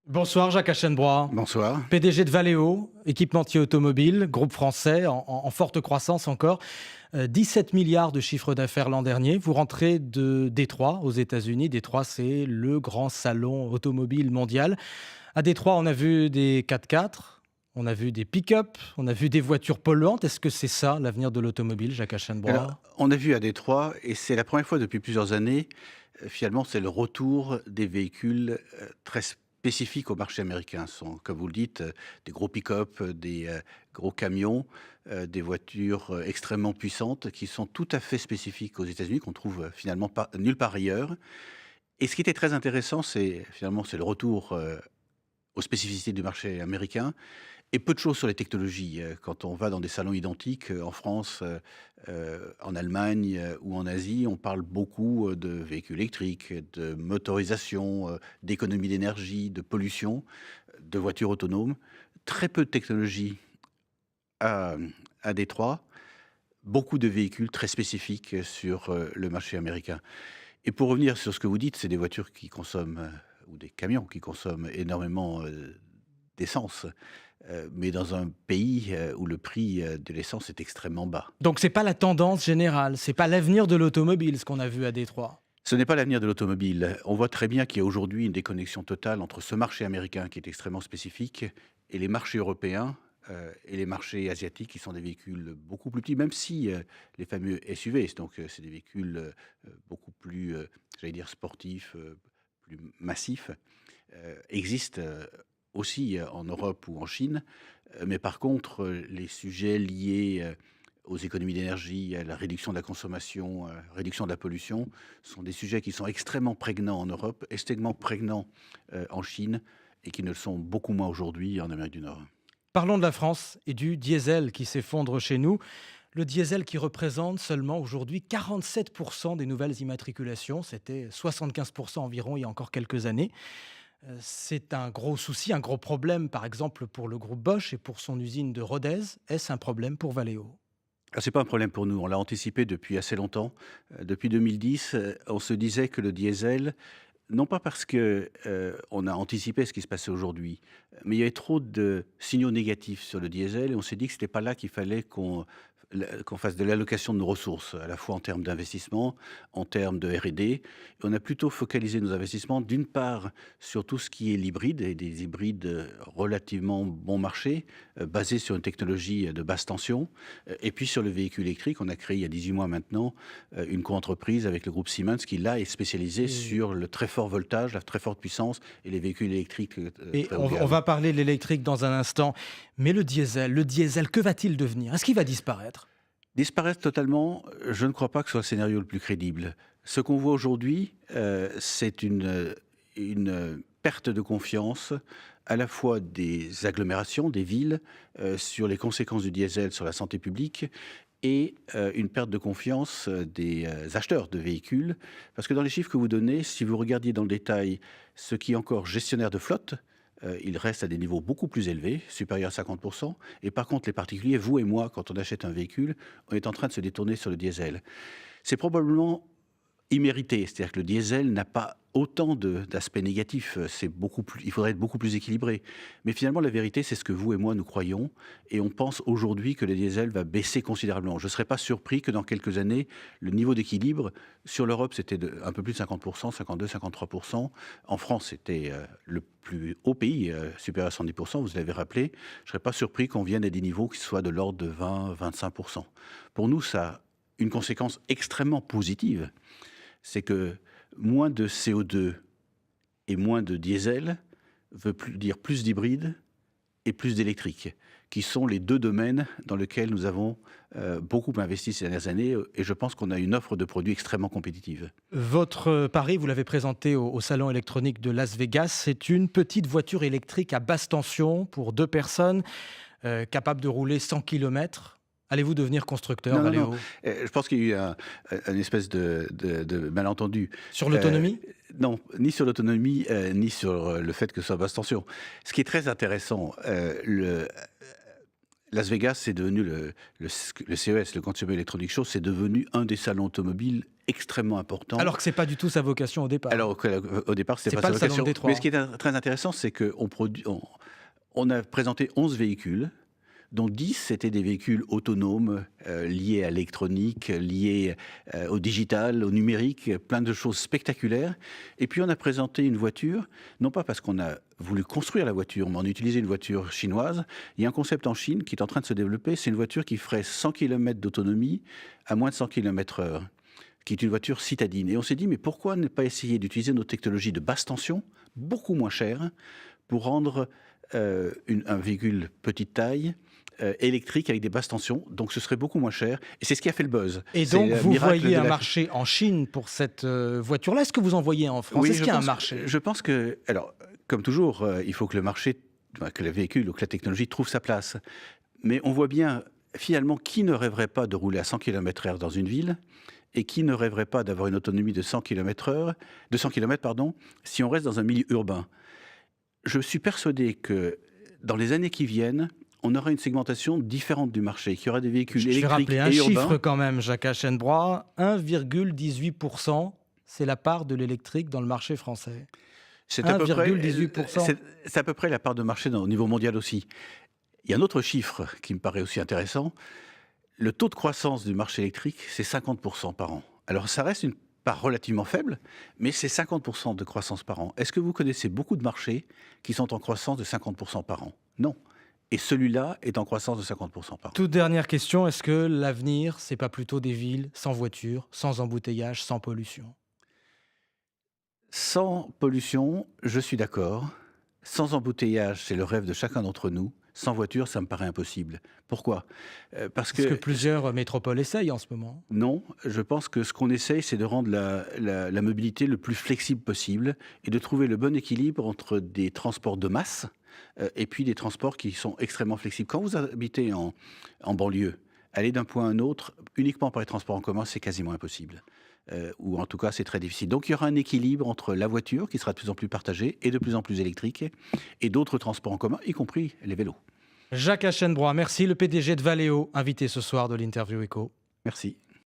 Bonsoir Jacques Aschenbroich, Bonsoir. PDG de Valeo, équipementier automobile, groupe français en forte croissance encore. 17 milliards de chiffre d'affaires l'an dernier. Vous rentrez de Détroit aux États-Unis. Détroit, c'est le grand salon automobile mondial. À Détroit, on a vu des 4x4, on a vu des pick-up, on a vu des voitures polluantes. Est-ce que c'est ça l'avenir de l'automobile, Jacques Aschenbroich? Alors, on a vu à Détroit, et c'est la première fois depuis plusieurs années, finalement, c'est le retour des véhicules très spécifiques au marché américain. Ce sont, comme vous le dites, des gros pick-up, des gros camions, des voitures extrêmement puissantes qui sont tout à fait spécifiques aux États-Unis, qu'on trouve finalement pas, nulle part ailleurs. Et ce qui était très intéressant, c'est finalement c'est le retour aux spécificités du marché américain. Et peu de choses sur les technologies. Quand on va dans des salons identiques, en France, en Allemagne, ou en Asie, on parle beaucoup, de véhicules électriques, de motorisation, d'économie d'énergie, de pollution, de voitures autonomes. Très peu de technologies à à Détroit, beaucoup de véhicules très spécifiques sur, le marché américain. Et pour revenir sur ce que vous dites, c'est des voitures qui consomment, ou des camions qui consomment énormément, d'essence, mais dans un pays, où le prix, de l'essence est extrêmement bas. Donc c'est pas la tendance générale, c'est pas l'avenir de l'automobile ce qu'on a vu à Détroit. Ce n'est pas l'avenir de l'automobile. On voit très bien qu'il y a aujourd'hui une déconnexion totale entre ce marché américain qui est extrêmement spécifique et les marchés européens, et les marchés asiatiques qui sont des véhicules beaucoup plus petits, même si, les fameux SUV, donc, c'est des véhicules, beaucoup plus, j'allais dire sportifs, plus massifs, existent, aussi, en Europe ou en Chine. Mais par contre, les sujets liés, aux économies d'énergie, à la réduction de la consommation, réduction de la pollution, sont des sujets qui sont extrêmement prégnants en Europe, extrêmement prégnants, en Chine et qui ne le sont beaucoup moins aujourd'hui en Amérique du Nord. Parlons de la France et du diesel qui s'effondre chez nous. Le diesel qui représente seulement aujourd'hui 47% des nouvelles immatriculations. C'était 75% environ il y a encore quelques années. C'est un gros souci, un gros problème, par exemple, pour le groupe Bosch et pour son usine de Rodez. Est-ce un problème pour Valeo? Ah, c'est pas un problème pour nous, on l'a anticipé depuis assez longtemps. Depuis 2010, on se disait que le diesel, non pas parce que, on a anticipé ce qui se passait aujourd'hui, mais il y avait trop de signaux négatifs sur le diesel et on s'est dit que c'était pas là qu'il fallait qu'on fasse de l'allocation de nos ressources, à la fois en termes d'investissement, en termes de R&D. Et on a plutôt focalisé nos investissements, d'une part, sur tout ce qui est l'hybride et des hybrides, relativement bon marché, basés sur une technologie, de basse tension, et puis sur le véhicule électrique. On a créé il y a 18 mois maintenant, une coentreprise avec le groupe Siemens qui, là, est spécialisée Et, sur le très fort voltage, la très forte puissance et les véhicules électriques, et très haut on, de on gamme. va parler de l'électrique dans un instant. Mais le diesel, que va-t-il devenir? Est-ce qu'il va disparaître? Disparaître totalement, je ne crois pas que ce soit le scénario le plus crédible. Ce qu'on voit aujourd'hui, c'est une perte de confiance à la fois des agglomérations, des villes, sur les conséquences du diesel sur la santé publique et une perte de confiance, des, acheteurs de véhicules. Parce que dans les chiffres que vous donnez, si vous regardiez dans le détail ce qui est encore gestionnaire de flotte, il reste à des niveaux beaucoup plus élevés, supérieurs à 50. Et par contre, les particuliers, vous et moi, quand on achète un véhicule, on est en train de se détourner sur le diesel. C'est probablement immérité, c'est-à-dire que le diesel n'a pas autant d'aspects négatifs, c'est beaucoup plus, il faudrait être beaucoup plus équilibré. Mais finalement, la vérité, c'est ce que vous et moi, nous croyons, et on pense aujourd'hui que le diesel va baisser considérablement. Je ne serais pas surpris que dans quelques années, le niveau d'équilibre, sur l'Europe, c'était un peu plus de 50%, 52, 53%. En France, c'était le plus haut pays, supérieur à 110%, vous l'avez rappelé. Je ne serais pas surpris qu'on vienne à des niveaux qui soient de l'ordre de 20, 25%. Pour nous, ça a une conséquence extrêmement positive, c'est que moins de CO2 et moins de diesel veut dire plus d'hybrides et plus d'électrique, qui sont les deux domaines dans lesquels nous avons beaucoup investi ces dernières années, et je pense qu'on a une offre de produits extrêmement compétitive. Votre pari, vous l'avez présenté au salon électronique de Las Vegas, c'est une petite voiture électrique à basse tension pour deux personnes, capable de rouler 100 kilomètres. Allez-vous devenir constructeur, Non, non, non, Valeo? je pense qu'il y a eu un espèce de malentendu. Sur Heu, l'autonomie? non, ni sur l'autonomie, ni sur, le fait que ce soit basse tension. Ce qui est très intéressant, Las Vegas, c'est devenu le CES, le Consumer Electronics Show, c'est devenu un des salons automobiles extrêmement importants. Alors que c'est pas du tout sa vocation au départ. Alors qu'au départ, c'était pas le sa salon de vocation. Détroit. Mais ce qui est très intéressant, c'est on a présenté 11 véhicules, dont 10 étaient des véhicules autonomes liés à l'électronique, liés au digital, au numérique, plein de choses spectaculaires. Et puis on a présenté une voiture, non pas parce qu'on a voulu construire la voiture, mais on a utilisé une voiture chinoise. Il y a un concept en Chine qui est en train de se développer, c'est une voiture qui ferait 100 km d'autonomie à moins de 100 km/h, qui est une voiture citadine. Et on s'est dit, mais pourquoi ne pas essayer d'utiliser nos technologies de basse tension, beaucoup moins chères, pour rendre un véhicule petite taille, électrique avec des basses tensions, donc ce serait beaucoup moins cher. Et c'est ce qui a fait le buzz. Et donc, vous voyez un marché en Chine pour cette voiture-là. Est-ce que vous en voyez en France? Est-ce qu'il y a un marché? Je pense que, alors, comme toujours, il faut que le marché, que le véhicule ou que la technologie trouve sa place. Mais on voit bien, finalement, qui ne rêverait pas de rouler à 100 km/h dans une ville et qui ne rêverait pas d'avoir une autonomie de 100 km/h, si on reste dans un milieu urbain. Je suis persuadé que dans les années qui viennent, on aura une segmentation différente du marché, qu'il y aura des véhicules électriques et urbains. Je vais rappeler un chiffre quand même, Jacques Aschenbroich, 1,18%, c'est la part de l'électrique dans le marché français. C'est à peu près la part de marché au niveau mondial aussi. Il y a un autre chiffre qui me paraît aussi intéressant. Le taux de croissance du marché électrique, c'est 50% par an. Alors ça reste une part relativement faible, mais c'est 50% de croissance par an. Est-ce que vous connaissez beaucoup de marchés qui sont en croissance de 50% par an? Non. Et celui-là est en croissance de 50% par an. Toute dernière question, est-ce que l'avenir, c'est pas plutôt des villes sans voitures, sans embouteillage, sans pollution? Sans pollution, je suis d'accord. Sans embouteillage, c'est le rêve de chacun d'entre nous. Sans voiture, ça me paraît impossible. Pourquoi? Parce que plusieurs métropoles essayent en ce moment. Non, je pense que ce qu'on essaye, c'est de rendre la mobilité le plus flexible possible et de trouver le bon équilibre entre des transports de masse et puis des transports qui sont extrêmement flexibles. Quand vous habitez en banlieue, aller d'un point à un autre uniquement par les transports en commun, c'est quasiment impossible. Ou en tout cas, c'est très difficile. Donc il y aura un équilibre entre la voiture, qui sera de plus en plus partagée et de plus en plus électrique, et d'autres transports en commun, y compris les vélos. Jacques Aschenbroich, merci, le PDG de Valeo, invité ce soir de l'Interview Écho. Merci.